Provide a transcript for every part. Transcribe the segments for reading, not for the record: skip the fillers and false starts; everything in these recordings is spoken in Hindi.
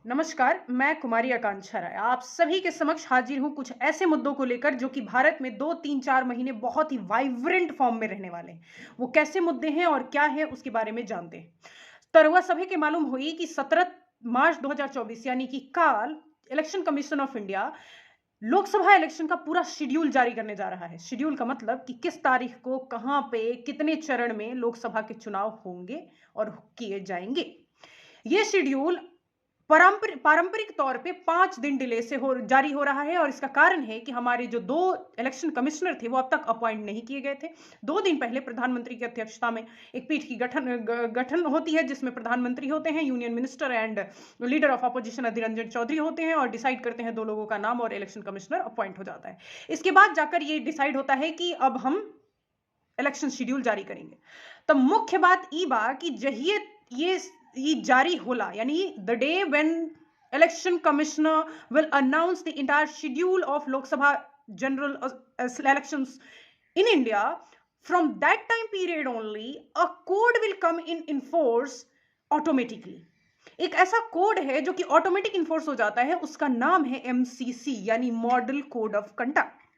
नमस्कार, मैं कुमारी आकांक्षा राय आप सभी के समक्ष हाजिर हूँ कुछ ऐसे मुद्दों को लेकर जो कि भारत में 2, 3, 4 महीने बहुत ही वाइब्रेंट फॉर्म में रहने वाले हैं। वो कैसे मुद्दे हैं और क्या है उसके बारे में जानते हैं। तरवा सभी के मालूम हुई कि 17 मार्च 2024 यानी कि काल election commission of India Lok Sabha election का पूरा शेड्यूल जारी करने जा रहा है। शेड्यूल का मतलब कि किस तारीख को कहां पे कितने चरण में लोकसभा के चुनाव होंगे और किए जाएंगे। ये शेड्यूल पारंपरिक तौर पे 5 दिन डिले से जारी हो रहा है और इसका कारण है कि हमारे जो 2 इलेक्शन कमिश्नर थे वो अब तक अपॉइंट नहीं किए गए थे। 2 दिन पहले प्रधानमंत्री की अध्यक्षता में एक पीठ की गठन होती है जिसमें प्रधानमंत्री होते हैं, union minister and leader of opposition Adhir Ranjan Chowdhury होते हैं और डिसाइड करते हैं 2 लोगों का नाम और इलेक्शन कमिश्नर अपॉइंट हो जाता है। इसके बाद जाकर ये डिसाइड होता है कि अब हम इलेक्शन शेड्यूल जारी करेंगे। तो मुख्य बात ई बा कि जहिए ये जारी होला यानी the day when election commissioner will announce the entire schedule of Lok Sabha general elections in India, from that time period only a code will come in force automatically. एक ऐसा कोड है जो कि ऑटोमेटिक इन्फोर्स हो जाता है, उसका नाम है MCC यानी model code of conduct.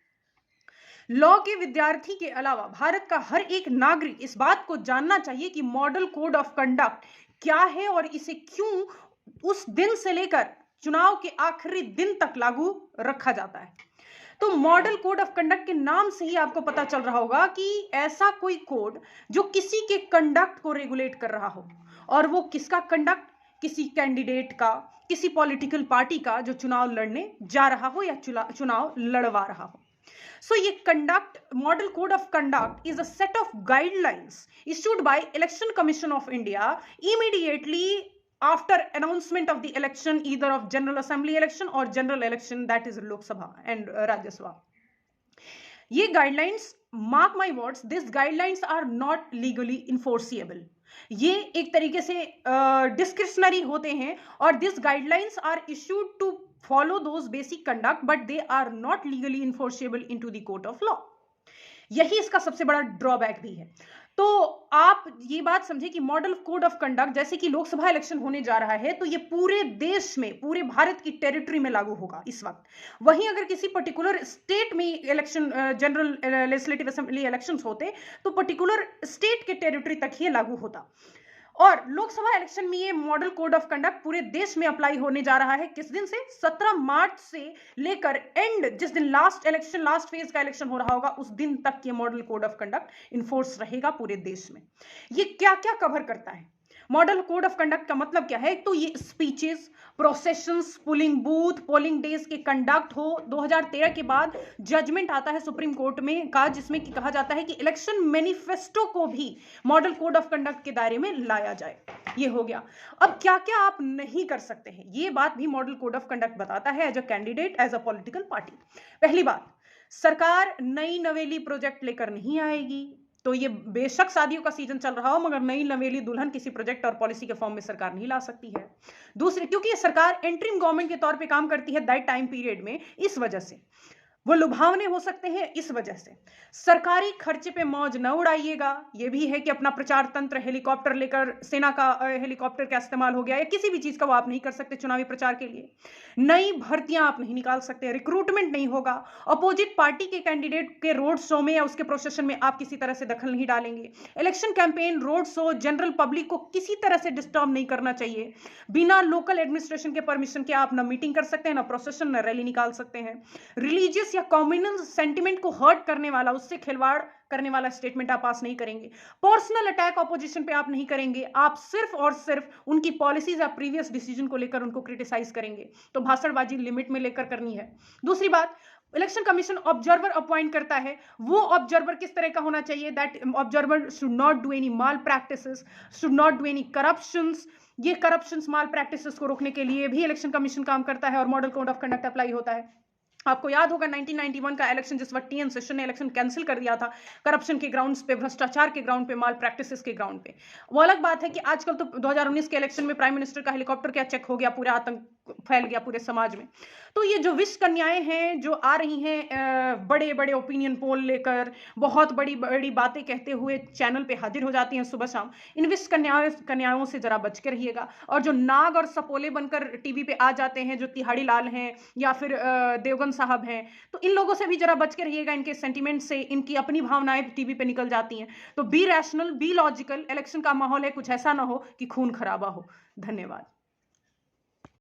Law के विद्यार्थी के अलावा भारत का हर एक नागरिक इस बात को जानना चाहिए कि मॉडल कोड ऑफ कंडक्ट क्या है और इसे क्यों उस दिन से लेकर चुनाव के आखिरी दिन तक लागू रखा जाता है। तो मॉडल कोड ऑफ कंडक्ट के नाम से ही आपको पता चल रहा होगा कि ऐसा कोई कोड जो किसी के कंडक्ट को रेगुलेट कर रहा हो, और वो किसका कंडक्ट, किसी कैंडिडेट का, किसी पॉलिटिकल पार्टी का जो चुनाव लड़ने जा रहा हो या चुनाव लड़वा रहा हो। So, ये conduct model code of conduct is a set of guidelines issued by Election Commission of India immediately after announcement of the election, either of General Assembly election or general election, that is Lok Sabha and Rajya Sabha. ये guidelines, mark my words, these guidelines are not legally enforceable. ये एक तरीके से डिस्क्रिशनरी होते हैं और this guidelines are issued to follow those basic conduct but they are not legally enforceable into the court of law. यही इसका सबसे बड़ा ड्रॉबैक भी है। तो आप ये बात समझे कि मॉडल कोड ऑफ कंडक्ट जैसे कि लोकसभा इलेक्शन होने जा रहा है तो ये पूरे देश में, पूरे भारत की टेरिटरी में लागू होगा इस वक्त। वहीं अगर किसी पर्टिकुलर स्टेट में election, general legislative assembly elections होते तो पर्टिकुलर स्टेट के टेरिटरी तक ही लागू होता। और लोकसभा इलेक्शन में ये मॉडल कोड ऑफ कंडक्ट पूरे देश में अप्लाई होने जा रहा है। किस दिन से? 17 मार्च से लेकर एंड जिस दिन लास्ट फेज का इलेक्शन हो रहा होगा उस दिन तक ये model code of conduct enforce रहेगा पूरे देश में। ये क्या क्या कवर करता है? मॉडल कोड ऑफ कंडक्ट का मतलब क्या है? तो ये speeches, processions, polling booth, polling days के कंडक्ट हो। 2013 के बाद जजमेंट आता है सुप्रीम कोर्ट में का जिसमें कि कहा जाता है कि इलेक्शन मैनिफेस्टो को भी मॉडल कोड ऑफ कंडक्ट के दायरे में लाया जाए। ये हो गया। अब क्या क्या आप नहीं कर सकते हैं ये बात भी मॉडल कोड ऑफ कंडक्ट बताता है as a candidate, as a political party. पहली बात, सरकार नई नवेली प्रोजेक्ट लेकर नहीं आएगी। तो ये बेशक शादियों का सीजन चल रहा हो मगर नई नवेली दुल्हन किसी प्रोजेक्ट और पॉलिसी के फॉर्म में सरकार नहीं ला सकती है। दूसरी, क्योंकि ये सरकार इंटरिम गवर्नमेंट के तौर पे काम करती है दैट टाइम पीरियड में, इस वजह से वो लुभावने हो सकते हैं। इस वजह से सरकारी खर्चे पे मौज न उड़ाइएगा। ये भी है कि अपना प्रचार तंत्र हेलीकॉप्टर लेकर, सेना का हेलीकॉप्टर का इस्तेमाल हो गया या किसी भी चीज का वो आप नहीं कर सकते चुनावी प्रचार के लिए। नई भर्तियां आप नहीं निकाल सकते, रिक्रूटमेंट नहीं होगा। अपोजिट पार्टी के कैंडिडेट के रोड शो में या उसके प्रोसेशन में आप किसी तरह से दखल नहीं डालेंगे। Election campaign, road show, general public को किसी तरह से डिस्टर्ब नहीं करना चाहिए। बिना लोकल एडमिनिस्ट्रेशन के परमिशन के आप ना मीटिंग कर सकते हैं, ना प्रोसेशन, ना रैली निकाल सकते हैं। रिलीजियस या कम्युनल सेंटिमेंट को हर्ट करने वाला, उससे खिलवाड़ करने वाला स्टेटमेंट आप पास नहीं करेंगे। पर्सनल अटैक ऑपोजिशन पे आप नहीं करेंगे। आप सिर्फ और सिर्फ उनकी पॉलिसीज या प्रीवियस डिसीजन को लेकर उनको क्रिटिसाइज करेंगे। तो भाषणबाजी लिमिट में लेकर करनी है। दूसरी बात, इलेक्शन कमीशन ऑब्जर्वर अपॉइंट करता है। वो ऑब्जर्वर किस तरह का होना चाहिए? That observer should not do any mall practices, should not do any corruptions. ये करप्शंस, माल प्रैक्टिसेस को रोकने के लिए भी इलेक्शन कमीशन काम करता है और model code of conduct apply होता है। आपको याद होगा 1991 का इलेक्शन जिस वक्त टीएन सेशन ने इलेक्शन कैंसिल कर दिया था करप्शन के ग्राउंड्स पे, भ्रष्टाचार के ग्राउंड पे, माल प्रैक्टिसेस के ग्राउंड पे। वो अलग बात है कि आजकल तो 2019 के इलेक्शन में प्राइम मिनिस्टर का हेलीकॉप्टर क्या चेक हो गया, फैल गया पूरे समाज में। तो ये जो विष कन्याएं हैं जो आ रही हैं बड़े बड़े ओपिनियन पोल लेकर, बहुत बड़ी बड़ी बातें कहते हुए चैनल पे हाजिर हो जाती हैं सुबह शाम, इन विष कन्याओं से जरा बच के रहिएगा। और जो नाग और सपोले बनकर टीवी पे आ जाते हैं, जो तिहाड़ी लाल हैं या फिर देवगन साहब हैं, तो इन लोगों से भी जरा बच के रहिएगा। इनके सेंटिमेंट से, इनकी अपनी भावनाएं टीवी पे निकल जाती हैं। तो B rational, be logical. Election का माहौल है, कुछ ऐसा ना हो कि खून खराबा हो। धन्यवाद।